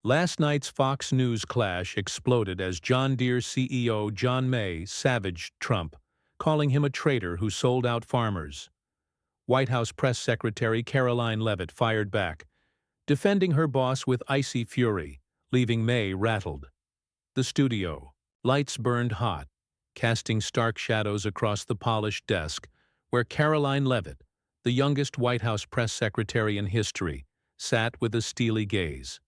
Last night's Fox News clash exploded as John Deere CEO John May savaged Trump, calling him a traitor who sold out farmers. White House Press Secretary Karoline Leavitt fired back, defending her boss with icy fury, leaving May rattled. The studio. Lights burned hot, casting stark shadows across the polished desk, where Karoline Leavitt, the youngest White House press secretary in history, sat with a steely gaze.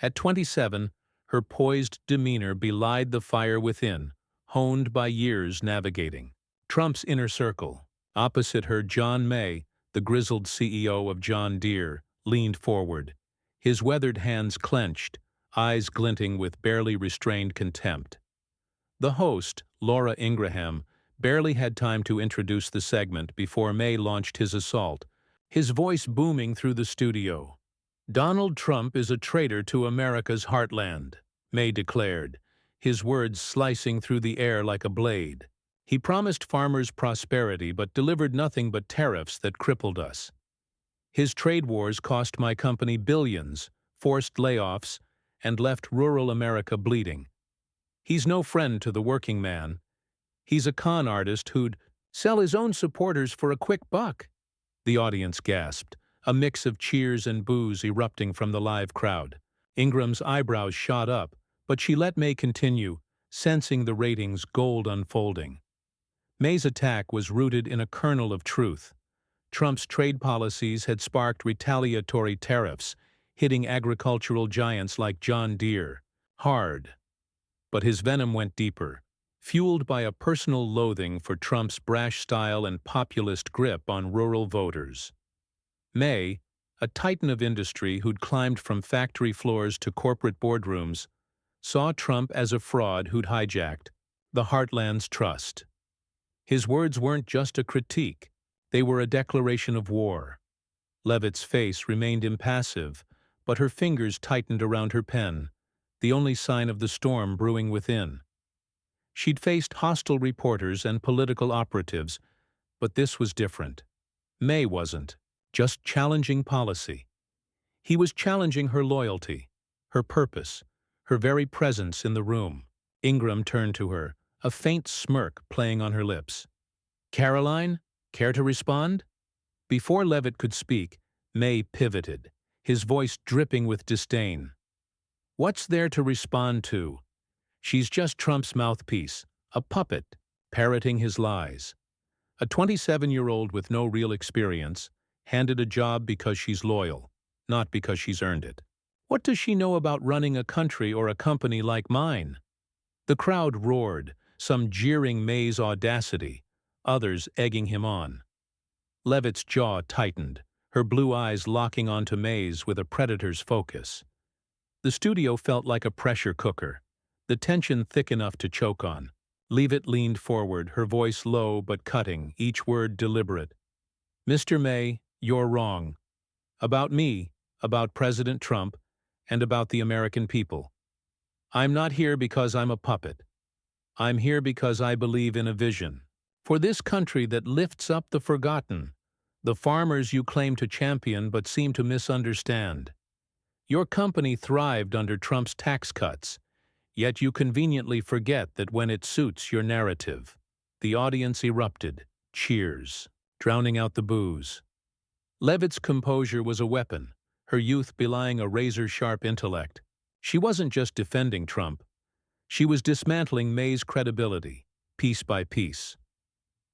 At 27, her poised demeanor belied the fire within, honed by years navigating Trump's inner circle. Opposite her, John May, the grizzled CEO of John Deere, leaned forward, his weathered hands clenched, eyes glinting with barely restrained contempt. The host, Laura Ingraham, barely had time to introduce the segment before May launched his assault, his voice booming through the studio. "Donald Trump is a traitor to America's heartland," May declared, his words slicing through the air like a blade. "He promised farmers prosperity but delivered nothing but tariffs that crippled us. His trade wars cost my company billions, forced layoffs, and left rural America bleeding. He's no friend to the working man. He's a con artist who'd sell his own supporters for a quick buck." The audience gasped, a mix of cheers and boos erupting from the live crowd. Ingram's eyebrows shot up, but she let May continue, sensing the ratings' gold unfolding. May's attack was rooted in a kernel of truth. Trump's trade policies had sparked retaliatory tariffs, hitting agricultural giants like John Deere hard. But his venom went deeper, fueled by a personal loathing for Trump's brash style and populist grip on rural voters. May, a titan of industry who'd climbed from factory floors to corporate boardrooms, saw Trump as a fraud who'd hijacked the heartland's trust. His words weren't just a critique, they were a declaration of war. Leavitt's face remained impassive, but her fingers tightened around her pen, the only sign of the storm brewing within. She'd faced hostile reporters and political operatives, but this was different. May wasn't just challenging policy. He was challenging her loyalty, her purpose, her very presence in the room. Ingram turned to her, a faint smirk playing on her lips. "Karoline, care to respond?" Before Leavitt could speak, May pivoted, his voice dripping with disdain. "What's there to respond to? She's just Trump's mouthpiece, a puppet, parroting his lies. A 27-year-old with no real experience, handed a job because she's loyal, not because she's earned it. What does she know about running a country or a company like mine?" The crowd roared, some jeering May's audacity, others egging him on. Leavitt's jaw tightened, her blue eyes locking onto May's with a predator's focus. The studio felt like a pressure cooker, the tension thick enough to choke on. Leavitt leaned forward, her voice low but cutting, each word deliberate. "Mr. May, you're wrong. About me, about President Trump, and about the American people. I'm not here because I'm a puppet. I'm here because I believe in a vision. For this country that lifts up the forgotten, the farmers you claim to champion but seem to misunderstand. Your company thrived under Trump's tax cuts, yet you conveniently forget that when it suits your narrative." The audience erupted, cheers, drowning out the boos. Leavitt's composure was a weapon, her youth belying a razor-sharp intellect. She wasn't just defending Trump. She was dismantling May's credibility, piece by piece.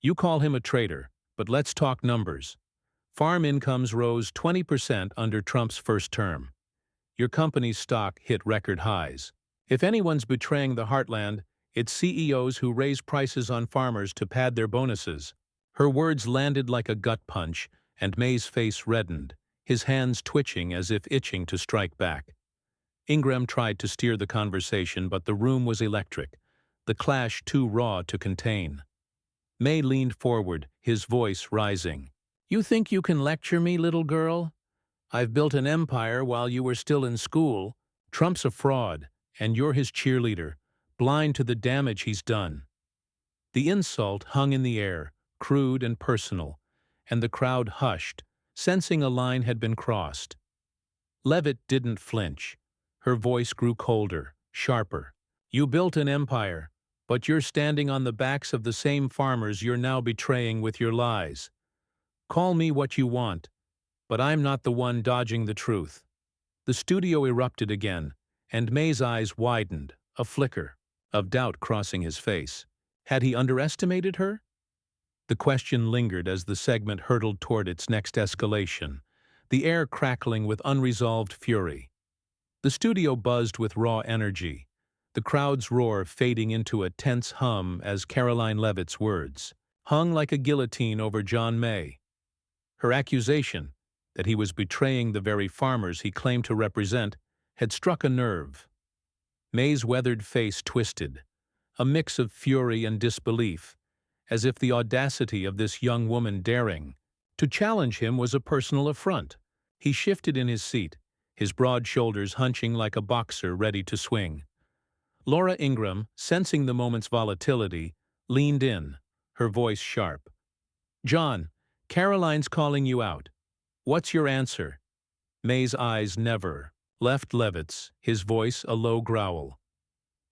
"You call him a traitor, but let's talk numbers. Farm incomes rose 20% under Trump's first term. Your company's stock hit record highs. If anyone's betraying the heartland, it's CEOs who raise prices on farmers to pad their bonuses." Her words landed like a gut punch, and May's face reddened, his hands twitching as if itching to strike back. Ingram tried to steer the conversation, but the room was electric, the clash too raw to contain. May leaned forward, his voice rising. "You think you can lecture me, little girl? I've built an empire while you were still in school. Trump's a fraud, and you're his cheerleader, blind to the damage he's done." The insult hung in the air, crude and personal, and the crowd hushed, sensing a line had been crossed. Leavitt didn't flinch, Her voice grew colder, sharper. You built an empire, but you're standing on the backs of the same farmers you're now betraying with your lies. Call me what you want, but I'm not the one dodging the truth. The studio erupted again, and May's eyes widened, a flicker of doubt crossing his face. Had he underestimated her? The question lingered as the segment hurtled toward its next escalation, the air crackling with unresolved fury. The studio buzzed with raw energy, the crowd's roar fading into a tense hum as Karoline Leavitt's words hung like a guillotine over John May. Her accusation, that he was betraying the very farmers he claimed to represent, had struck a nerve. May's weathered face twisted, a mix of fury and disbelief, as if the audacity of this young woman daring to challenge him was a personal affront. He shifted in his seat, his broad shoulders hunching like a boxer ready to swing. Laura Ingram, sensing the moment's volatility, leaned in, her voice sharp. "John, Caroline's calling you out. What's your answer?" May's eyes never left Leavitt's, his voice a low growl.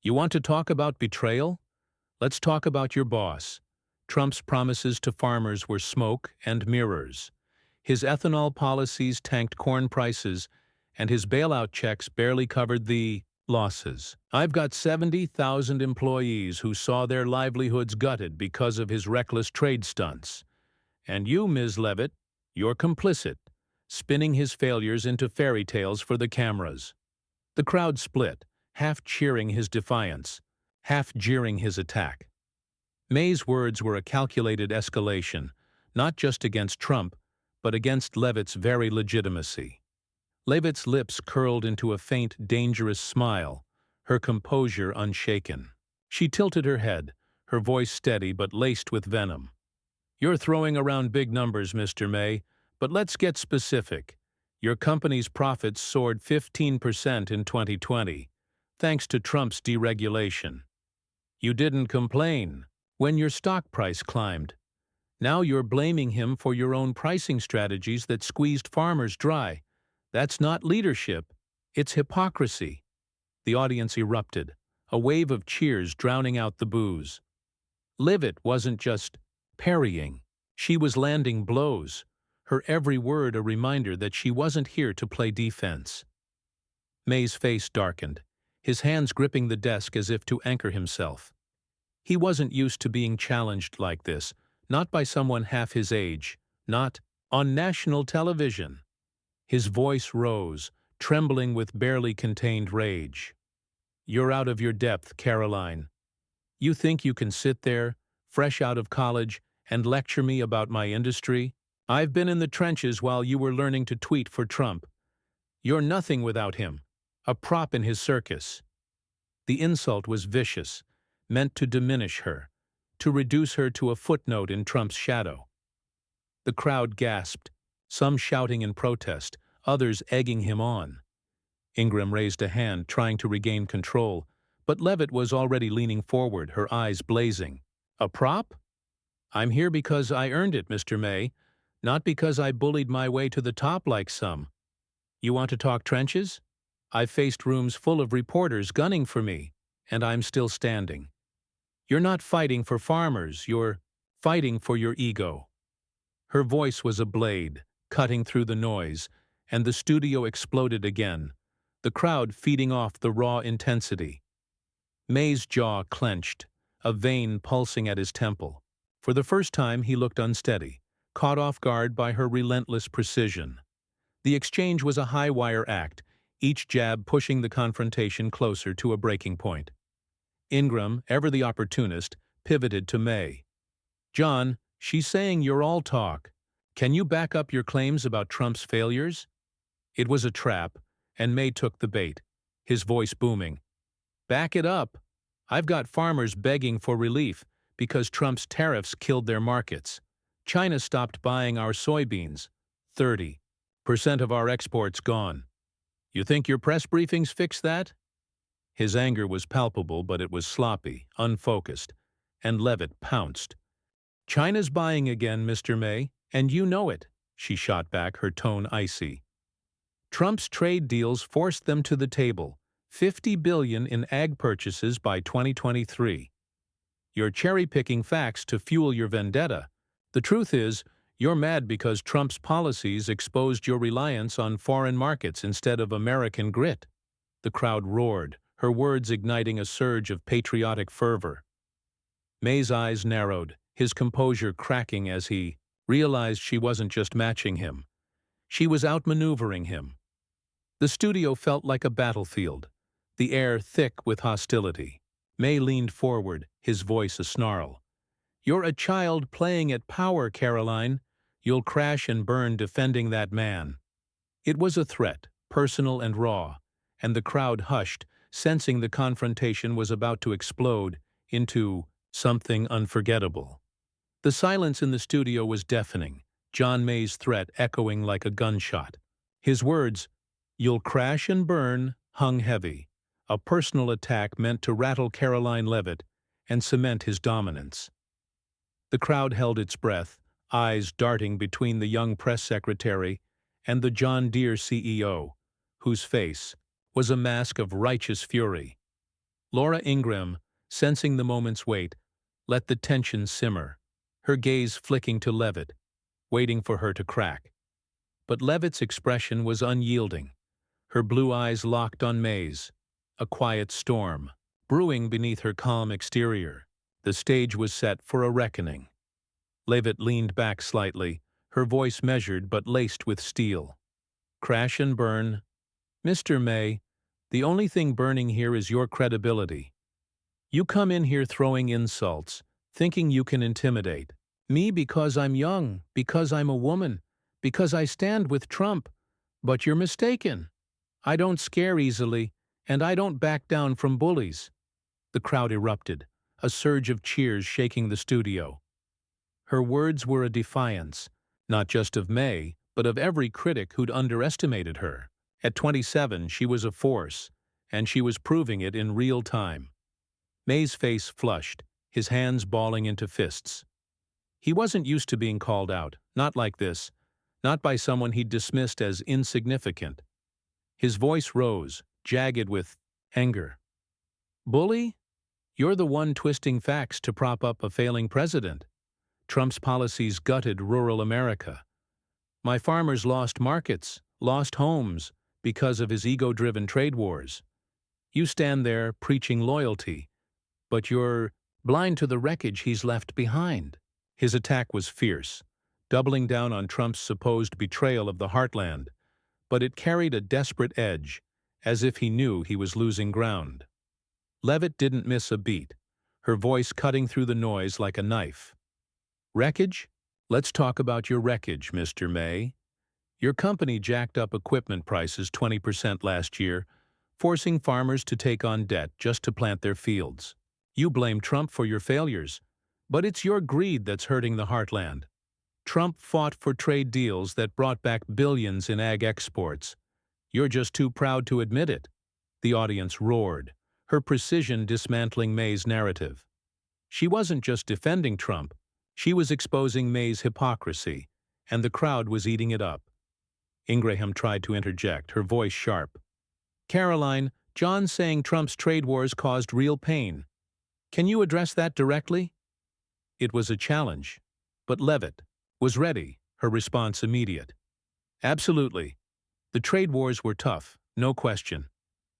"You want to talk about betrayal? Let's talk about your boss." Trump's promises to farmers were smoke and mirrors. His ethanol policies tanked corn prices, and his bailout checks barely covered the losses. "I've got 70,000 employees who saw their livelihoods gutted because of his reckless trade stunts. And you, Ms. Leavitt, you're complicit, spinning his failures into fairy tales for the cameras." The crowd split, half cheering his defiance, half jeering his attack. May's words were a calculated escalation, not just against Trump, but against Leavitt's very legitimacy. Leavitt's lips curled into a faint, dangerous smile, her composure unshaken. She tilted her head, her voice steady but laced with venom. "You're throwing around big numbers, Mr. May, but let's get specific. Your company's profits soared 15% in 2020, thanks to Trump's deregulation. You didn't complain when your stock price climbed. Now you're blaming him for your own pricing strategies that squeezed farmers dry. That's not leadership, it's hypocrisy." The audience erupted, a wave of cheers drowning out the boos. Leavitt wasn't just parrying, she was landing blows, her every word a reminder that she wasn't here to play defense. May's face darkened, his hands gripping the desk as if to anchor himself. He wasn't used to being challenged like this, not by someone half his age, not on national television. His voice rose, trembling with barely contained rage. "You're out of your depth, Karoline. You think you can sit there, fresh out of college, and lecture me about my industry? I've been in the trenches while you were learning to tweet for Trump. You're nothing without him, a prop in his circus." The insult was vicious, meant to diminish her, to reduce her to a footnote in Trump's shadow. The crowd gasped, some shouting in protest, others egging him on. Ingram raised a hand, trying to regain control, but Leavitt was already leaning forward, her eyes blazing. "A prop? I'm here because I earned it, Mr. May, not because I bullied my way to the top like some. You want to talk trenches? I've faced rooms full of reporters gunning for me, and I'm still standing. You're not fighting for farmers, you're fighting for your ego." Her voice was a blade, cutting through the noise, and the studio exploded again, the crowd feeding off the raw intensity. May's jaw clenched, a vein pulsing at his temple. For the first time he looked unsteady, caught off guard by her relentless precision. The exchange was a high-wire act, each jab pushing the confrontation closer to a breaking point. Ingram, ever the opportunist, pivoted to May. "John, she's saying you're all talk. Can you back up your claims about Trump's failures?" It was a trap, and May took the bait, his voice booming. "Back it up. I've got farmers begging for relief because Trump's tariffs killed their markets. China stopped buying our soybeans. 30% of our exports gone. You think your press briefings fix that?" His anger was palpable, but it was sloppy, unfocused, and Leavitt pounced. "China's buying again, Mr. May, and you know it," she shot back, her tone icy. "Trump's trade deals forced them to the table, $50 billion in ag purchases by 2023. You're cherry-picking facts to fuel your vendetta. The truth is, you're mad because Trump's policies exposed your reliance on foreign markets instead of American grit. The crowd roared, her words igniting a surge of patriotic fervor. May's eyes narrowed, his composure cracking as he realized she wasn't just matching him. She was outmaneuvering him. The studio felt like a battlefield, the air thick with hostility. May leaned forward, his voice a snarl. "You're a child playing at power, Karoline. You'll crash and burn defending that man." It was a threat, personal and raw, and the crowd hushed, sensing the confrontation was about to explode into something unforgettable. The silence in the studio was deafening, John May's threat echoing like a gunshot. His words, "You'll crash and burn," hung heavy, a personal attack meant to rattle Karoline Leavitt and cement his dominance. The crowd held its breath, eyes darting between the young press secretary and the John Deere CEO, whose face was a mask of righteous fury. Laura Ingraham, sensing the moment's weight, let the tension simmer, her gaze flicking to Leavitt, waiting for her to crack. But Leavitt's expression was unyielding, her blue eyes locked on May's, a quiet storm brewing beneath her calm exterior. The stage was set for a reckoning. Leavitt leaned back slightly, her voice measured but laced with steel. "Crash and burn. Mr. May, the only thing burning here is your credibility. You come in here throwing insults, thinking you can intimidate me because I'm young, because I'm a woman, because I stand with Trump. But you're mistaken. I don't scare easily, and I don't back down from bullies." The crowd erupted, a surge of cheers shaking the studio. Her words were a defiance, not just of May, but of every critic who'd underestimated her. At 27, she was a force, and she was proving it in real time. May's face flushed, his hands balling into fists. He wasn't used to being called out, not like this, not by someone he'd dismissed as insignificant. His voice rose, jagged with anger. "Bully? You're the one twisting facts to prop up a failing president. Trump's policies gutted rural America. My farmers lost markets, lost homes, because of his ego-driven trade wars. You stand there preaching loyalty, but you're blind to the wreckage he's left behind." His attack was fierce, doubling down on Trump's supposed betrayal of the heartland, but it carried a desperate edge, as if he knew he was losing ground. Leavitt didn't miss a beat, her voice cutting through the noise like a knife. "Wreckage? Let's talk about your wreckage, Mr. May. Your company jacked up equipment prices 20% last year, forcing farmers to take on debt just to plant their fields. You blame Trump for your failures, but it's your greed that's hurting the heartland. Trump fought for trade deals that brought back billions in ag exports. You're just too proud to admit it." The audience roared, her precision dismantling May's narrative. She wasn't just defending Trump, she was exposing May's hypocrisy, and the crowd was eating it up. Ingraham tried to interject, her voice sharp. "Karoline, John's saying Trump's trade wars caused real pain. Can you address that directly?" It was a challenge, but Leavitt was ready, her response immediate. "Absolutely. The trade wars were tough, no question.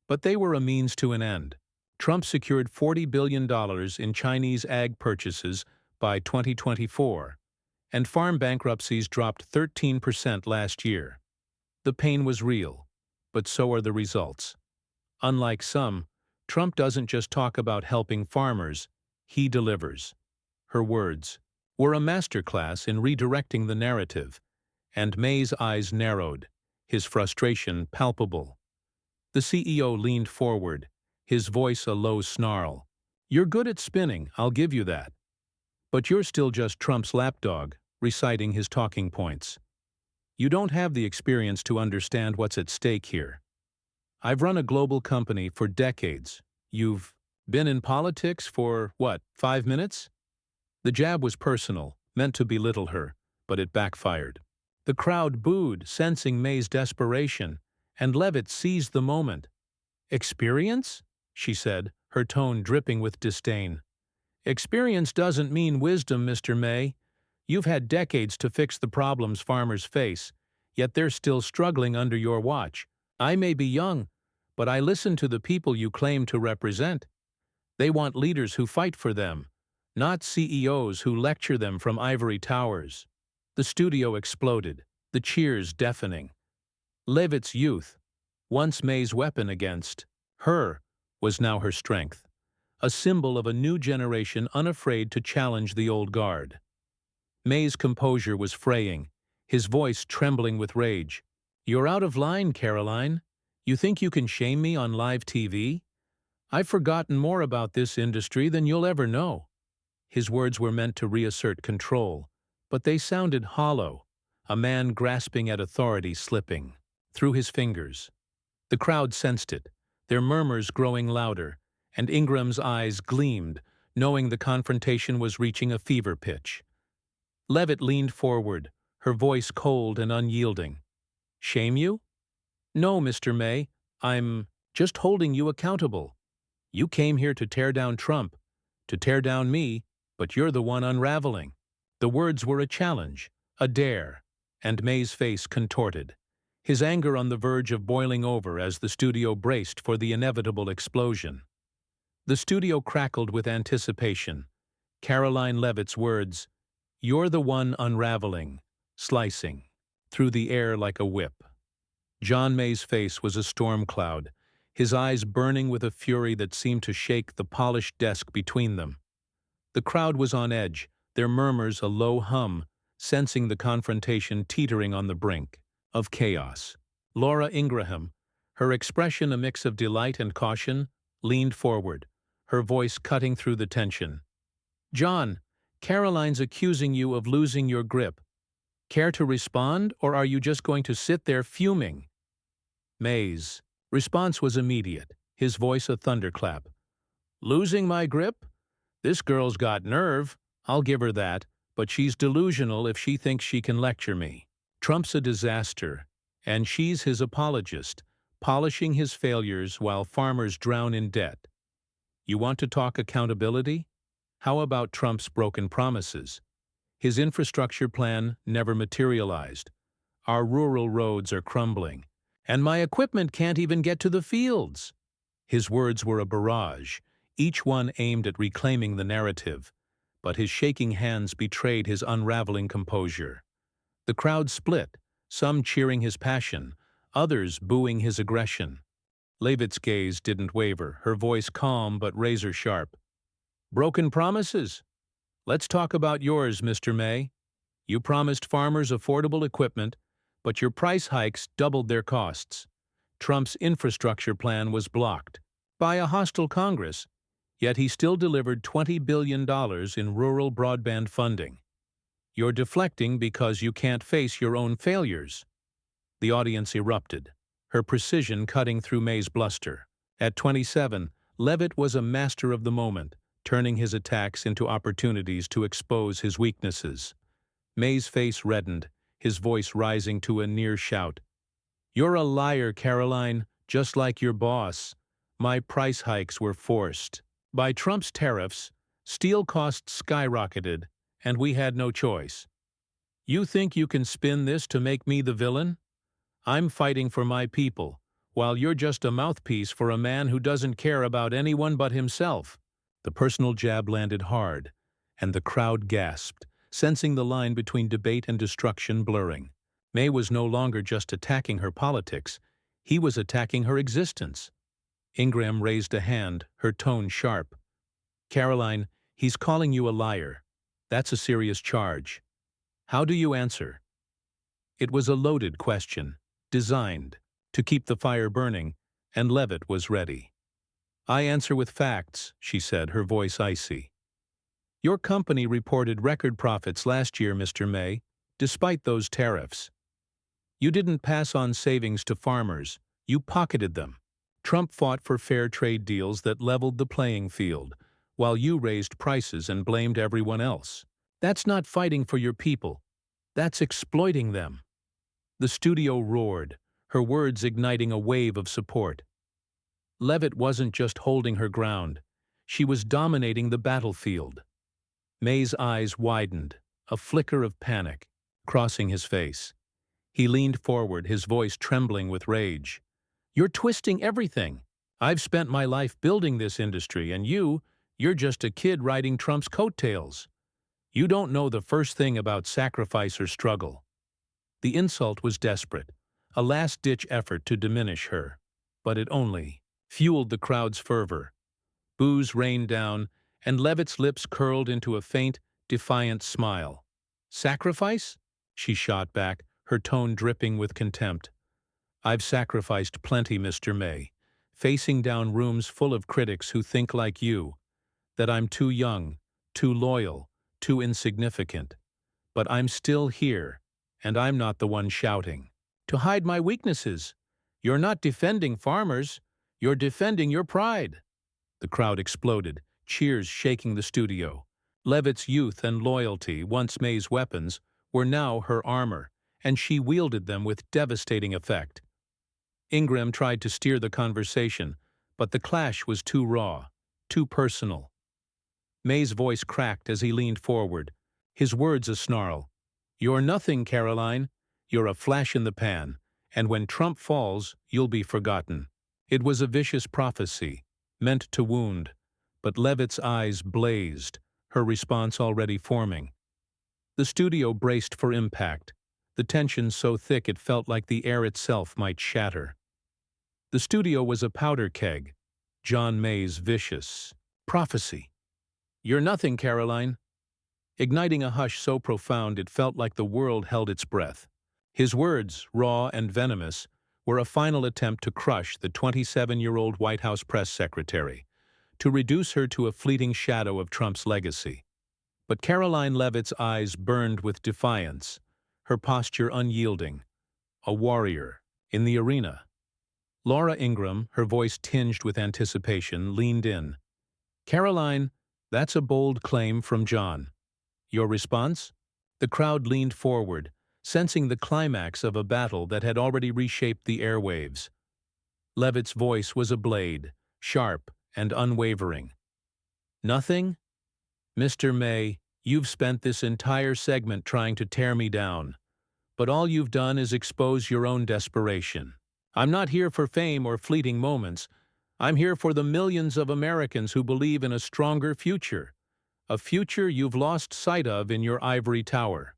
But they were a means to an end. Trump secured $40 billion in Chinese ag purchases by 2024, and farm bankruptcies dropped 13% last year. The pain was real, but so are the results. Unlike some, Trump doesn't just talk about helping farmers, he delivers." Her words were a masterclass in redirecting the narrative, and May's eyes narrowed, his frustration palpable. The CEO leaned forward, his voice a low snarl. "You're good at spinning, I'll give you that. But you're still just Trump's lapdog, reciting his talking points. You don't have the experience to understand what's at stake here. I've run a global company for decades. You've been in politics for, 5 minutes?" The jab was personal, meant to belittle her, but it backfired. The crowd booed, sensing May's desperation, and Leavitt seized the moment. "Experience?" she said, her tone dripping with disdain. "Experience doesn't mean wisdom, Mr. May. You've had decades to fix the problems farmers face, yet they're still struggling under your watch. I may be young, but I listen to the people you claim to represent. They want leaders who fight for them, not CEOs who lecture them from ivory towers." The studio exploded, the cheers deafening. Leavitt's youth, once May's weapon against her, was now her strength, a symbol of a new generation unafraid to challenge the old guard. May's composure was fraying, his voice trembling with rage. "You're out of line, Karoline. You think you can shame me on live TV? I've forgotten more about this industry than you'll ever know." His words were meant to reassert control, but they sounded hollow, a man grasping at authority slipping through his fingers. The crowd sensed it, their murmurs growing louder, and Ingram's eyes gleamed, knowing the confrontation was reaching a fever pitch. Leavitt leaned forward, her voice cold and unyielding. "Shame you? No, Mr. May, I'm just holding you accountable. You came here to tear down Trump, to tear down me, but you're the one unraveling." The words were a challenge, a dare, and May's face contorted, his anger on the verge of boiling over as the studio braced for the inevitable explosion. The studio crackled with anticipation. Karoline Leavitt's words, "You're the one unraveling," slicing through the air like a whip. John May's face was a storm cloud, his eyes burning with a fury that seemed to shake the polished desk between them. The crowd was on edge, their murmurs a low hum, sensing the confrontation teetering on the brink of chaos. Laura Ingraham, her expression a mix of delight and caution, leaned forward, her voice cutting through the tension. "John, Karoline's accusing you of losing your grip. Care to respond, or are you just going to sit there fuming?" May's response was immediate, his voice a thunderclap. "Losing my grip? This girl's got nerve, I'll give her that, but she's delusional if she thinks she can lecture me. Trump's a disaster, and she's his apologist, polishing his failures while farmers drown in debt. You want to talk accountability? How about Trump's broken promises? His infrastructure plan never materialized. Our rural roads are crumbling, and my equipment can't even get to the fields." His words were a barrage, each one aimed at reclaiming the narrative, but his shaking hands betrayed his unraveling composure. The crowd split, some cheering his passion, others booing his aggression. Leavitt's gaze didn't waver, her voice calm but razor-sharp. "Broken promises? Let's talk about yours, Mr. May. You promised farmers affordable equipment, but your price hikes doubled their costs. Trump's infrastructure plan was blocked by a hostile Congress, yet he still delivered $20 billion in rural broadband funding. You're deflecting because you can't face your own failures." The audience erupted, her precision cutting through May's bluster. At 27, Leavitt was a master of the moment, turning his attacks into opportunities to expose his weaknesses. May's face reddened, his voice rising to a near shout. "You're a liar, Karoline, just like your boss. My price hikes were forced by Trump's tariffs, steel costs skyrocketed, and we had no choice. You think you can spin this to make me the villain? I'm fighting for my people, while you're just a mouthpiece for a man who doesn't care about anyone but himself." The personal jab landed hard, and the crowd gasped, sensing the line between debate and destruction blurring. May was no longer just attacking her politics, he was attacking her existence. Ingram raised a hand, her tone sharp. "Karoline, he's calling you a liar. That's a serious charge. How do you answer?" It was a loaded question, designed to keep the fire burning, and Leavitt was ready. "I answer with facts," she said, her voice icy. "Your company reported record profits last year, Mr. May, despite those tariffs. You didn't pass on savings to farmers, you pocketed them. Trump fought for fair trade deals that leveled the playing field, while you raised prices and blamed everyone else. That's not fighting for your people. That's exploiting them." The studio roared, her words igniting a wave of support. Leavitt wasn't just holding her ground. She was dominating the battlefield. May's eyes widened, a flicker of panic crossing his face. He leaned forward, his voice trembling with rage. "You're twisting everything. I've spent my life building this industry, and you're just a kid riding Trump's coattails. You don't know the first thing about sacrifice or struggle." The insult was desperate, a last-ditch effort to diminish her, but it only fueled the crowd's fervor. Boos rained down, and Leavitt's lips curled into a faint, defiant smile. "Sacrifice?" she shot back, her tone dripping with contempt. "I've sacrificed plenty, Mr. May, facing down rooms full of critics who think like you, that I'm too young, too loyal, too insignificant. But I'm still here, and I'm not the one shouting to hide my weaknesses. You're not defending farmers, you're defending your pride." The crowd exploded, cheers shaking the studio. Leavitt's youth and loyalty, once May's weapons, were now her armor, and she wielded them with devastating effect. Ingram tried to steer the conversation, but the clash was too raw, too personal. May's voice cracked as he leaned forward, his words a snarl. "You're nothing, Karoline. You're a flash in the pan, and when Trump falls, you'll be forgotten." It was a vicious prophecy, meant to wound, but Leavitt's eyes blazed, her response already forming. The studio braced for impact, the tension so thick it felt like the air itself might shatter. The studio was a powder keg, John May's vicious prophecy. "You're nothing, Karoline," igniting a hush so profound it felt like the world held its breath. His words, raw and venomous, were a final attempt to crush the 27-year-old White House press secretary, to reduce her to a fleeting shadow of Trump's legacy. But Karoline Leavitt's eyes burned with defiance, her posture unyielding, a warrior in the arena. Laura Ingram, her voice tinged with anticipation, leaned in. "Karoline, that's a bold claim from John. Your response?" The crowd leaned forward, sensing the climax of a battle that had already reshaped the airwaves. Leavitt's voice was a blade, sharp and unwavering. "Nothing? Mr. May, you've spent this entire segment trying to tear me down, but all you've done is expose your own desperation. I'm not here for fame or fleeting moments. I'm here for the millions of Americans who believe in a stronger future, a future you've lost sight of in your ivory tower.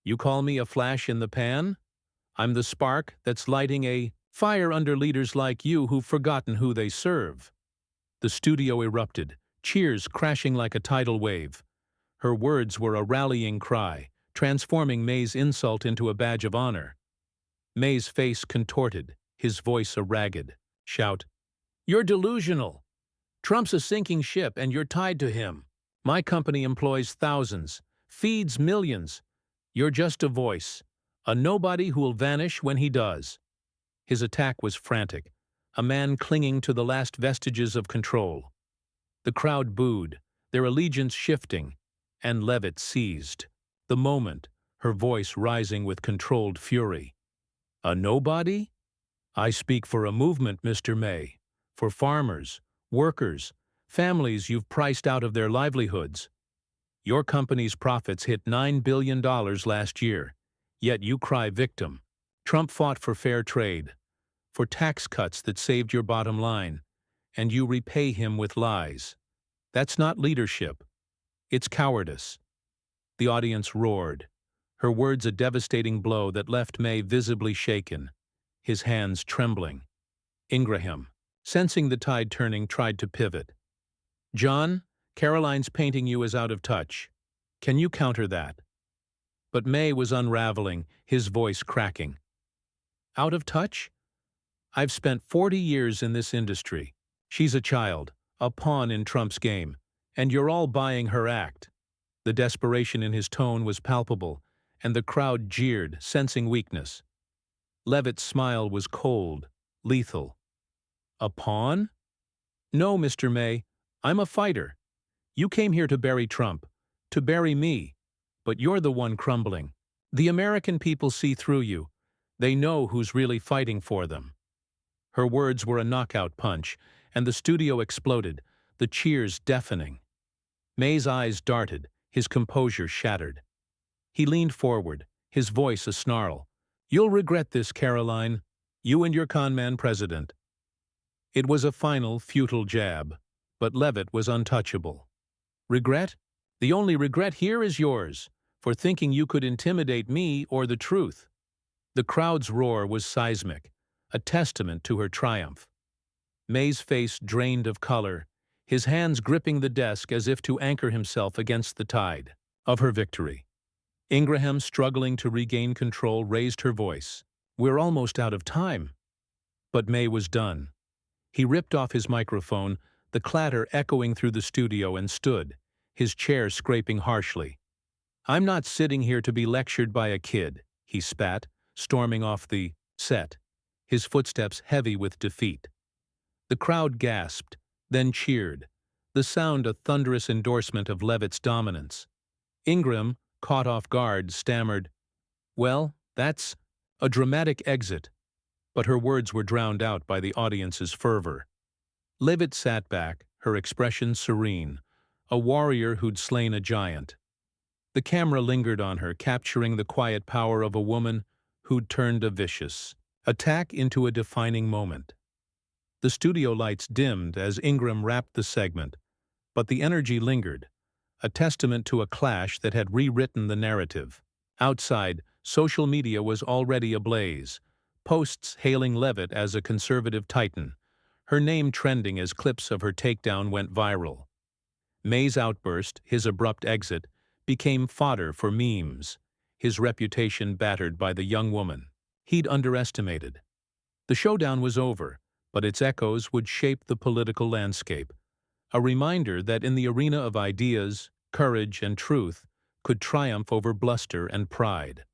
You call me a flash in the pan? I'm the spark that's lighting a fire under leaders like you who've forgotten who they serve." The studio erupted, cheers crashing like a tidal wave. Her words were a rallying cry, transforming May's insult into a badge of honor. May's face contorted, his voice a ragged shout. "You're delusional. Trump's a sinking ship and you're tied to him. My company employs thousands, feeds millions. You're just a voice, a nobody who'll vanish when he does." His attack was frantic, a man clinging to the last vestiges of control. The crowd booed, their allegiance shifting, and Leavitt seized the moment, her voice rising with controlled fury. "A nobody? I speak for a movement, Mr. May, for farmers, workers, families you've priced out of their livelihoods. Your company's profits hit $9 billion last year, yet you cry victim. Trump fought for fair trade, for tax cuts that saved your bottom line, and you repay him with lies. That's not leadership. It's cowardice." The audience roared, her words a devastating blow that left May visibly shaken, his hands trembling. Ingraham, sensing the tide turning, tried to pivot. "John, Karoline's painting you as out of touch. Can you counter that?" But May was unraveling, his voice cracking. "Out of touch? I've spent 40 years in this industry. She's a child, a pawn in Trump's game, and you're all buying her act." The desperation in his tone was palpable, and the crowd jeered, sensing weakness. Leavitt's smile was cold, lethal. "A pawn? No, Mr. May, I'm a fighter. You came here to bury Trump, to bury me, but you're the one crumbling. The American people see through you. They know who's really fighting for them." Her words were a knockout punch, and the studio exploded, the cheers deafening. May's eyes darted, his composure shattered. He leaned forward, his voice a snarl. "You'll regret this, Karoline. You and your conman president." It was a final, futile jab, but Leavitt was untouchable. "Regret? The only regret here is yours, for thinking you could intimidate me or the truth." The crowd's roar was seismic, a testament to her triumph. May's face drained of color, his hands gripping the desk as if to anchor himself against the tide of her victory. Ingraham, struggling to regain control, raised her voice. "We're almost out of time." But May was done. He ripped off his microphone, the clatter echoing through the studio, and stood, his chair scraping harshly. "I'm not sitting here to be lectured by a kid," he spat, storming off the set, his footsteps heavy with defeat. The crowd gasped, then cheered, the sound a thunderous endorsement of Leavitt's dominance. Ingram, caught off guard, stammered, "Well, that's a dramatic exit," but her words were drowned out by the audience's fervor. Leavitt sat back, her expression serene, a warrior who'd slain a giant. The camera lingered on her, capturing the quiet power of a woman who'd turned a vicious attack into a defining moment. The studio lights dimmed as Ingram wrapped the segment, but the energy lingered, a testament to a clash that had rewritten the narrative. Outside, social media was already ablaze, posts hailing Leavitt as a conservative titan, her name trending as clips of her takedown went viral. May's outburst, his abrupt exit, became fodder for memes, his reputation battered by the young woman he'd underestimated. The showdown was over, but its echoes would shape the political landscape, a reminder that in the arena of ideas, courage and truth could triumph over bluster and pride.